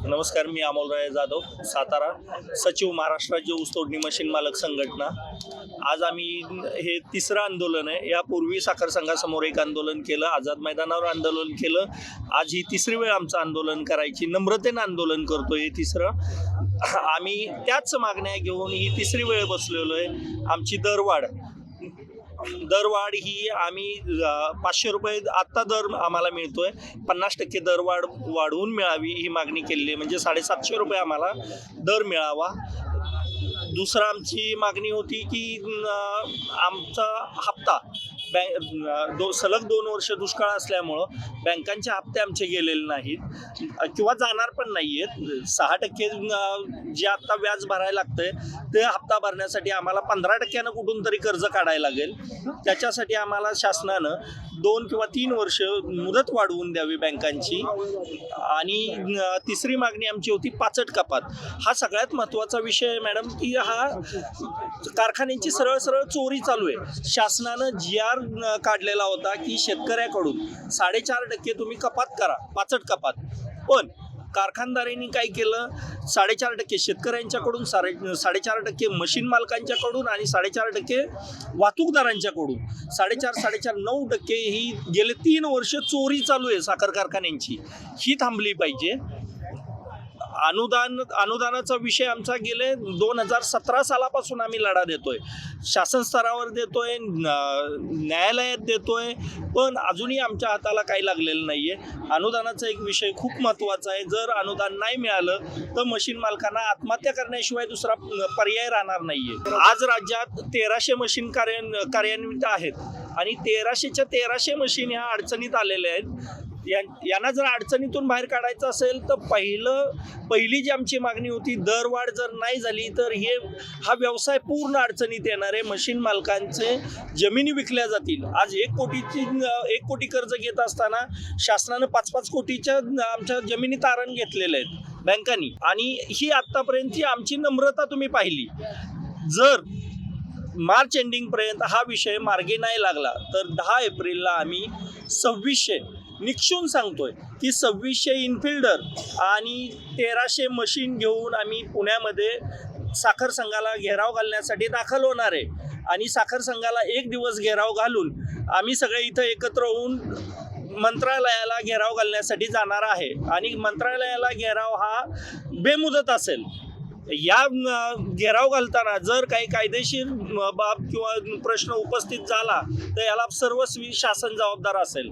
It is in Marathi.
नमस्कार, मी अमोलराय जाधव, सातारा, सचिव महाराष्ट्र राज्य ऊसतोडणी मशीन मालक संघटना। आज आम्ही हे तिसरं आंदोलन आहे। यापूर्वी साखर संघासमोर एक आंदोलन केलं, आझाद मैदानावर आंदोलन केलं। आज ही तिसरी वेळ आमचं आंदोलन करायची, नम्रतेनं आंदोलन करतोय। हे तिसरं आम्ही त्याच मागण्या घेऊन ही तिसरी वेळ बसलेलो आहे। आमची दरवाढ ही आम्ही 500 रुपये आत्ता दर आम्हाला मिळतोय, 50% दरवाढ वाढवून मिळावी ही मागणी केलेली आहे। म्हणजे 750 रुपये आम्हाला दर मिळावा। दुसरं आमची मागणी होती की आमचा हप्ता सलग 2 वर्ष दुष्काळ असल्यामुळं बँकांचे हप्ते आमचे गेलेले नाहीत किंवा जाणार पण नाही आहेत। 6% जे आत्ता व्याज भरायला लागतंय ते हप्ता भरण्यासाठी आम्हाला 15% कुठून तरी कर्ज काढायला लागेल। त्याच्यासाठी आम्हाला शासनानं 2 किंवा 3 वर्ष मुदत वाढवून द्यावी बँकांची। आणि तिसरी मागणी आमची होती पाचट कपात। हा सगळ्यात महत्त्वाचा विषय आहे मॅडम, की हा कारखान्यांची सरळ चोरी चालू आहे। शासनानं GR काढलेला होता की शेतकऱ्याकडून 4.5% तुम्ही कपात करा, पाचट कपात। पण कारखानदारांनी काय केलं, 4.5% शेतकऱ्यांच्याकडून, 4.5% मशीन मालकांच्याकडून आणि 4.5% वाहतूकदारांच्याकडून, 4.5-9% ही गेले 3 वर्ष चोरी चालू आहे साखर कारखान्यांची। ही थांबली पाहिजे। अनुदानाचा विषय आमचा गेले 2017 सालापासून आम्ही लढा देतोय, शासन स्तरावर देतोय, न्यायालयात देतोय, पण अजूनही आमच्या हाताला काही लागलेलं नाहीये। अनुदानाचा एक विषय खूप महत्त्वाचा आहे। जर अनुदान नाही मिळालं तर मशीन मालकांना आत्महत्या करण्याशिवाय दुसरा पर्याय राहणार नाहीये। आज राज्यात 1300 मशीन कार्यान्वित आहेत आणि 1300च्या 1300 मशीन ह्या अडचणीत आलेल्या आहेत। यांना जर अडचणीतून बाहेर काढायचं असेल तर पहिली जी आमची मागणी होती, दरवाढ जर नाही झाली तर हा व्यवसाय पूर्ण अडचणीत येणार आहे। मशीन मालकांचे जमिनी विकल्या जातील। आज 1 कोटी कर्ज घेत असताना शासनानं 5-5 कोटीच्या आमच्या जमिनी तारण घेतलेल्या आहेत बँकांनी। आणि ही आत्तापर्यंतची आमची नम्रता तुम्ही पाहिली। जर मार्च एंडिंगपर्यंत हा विषय मार्गी नाही लागला तर 10 एप्रिलला आम्ही 2600 निक्षून सांगतोय की 2600 इनफिल्डर आणि 1300 मशीन घेऊन आम्ही पुण्यामध्ये साखर संघाला घेराव घालण्यासाठी दाखल होणार आहे। आणि साखर संघाला 1 दिवस घेराव घालून आम्ही सगळे इथं एकत्र होऊन मंत्रालयाला घेराव घालण्यासाठी जाणार आहे। आणि मंत्रालयाला घेराव हा बेमुदत असेल। या घेराव घालताना जर काही कायदेशीर बाब किंवा प्रश्न उपस्थित झाला तर याला सर्वस्वी शासन जबाबदार असेल।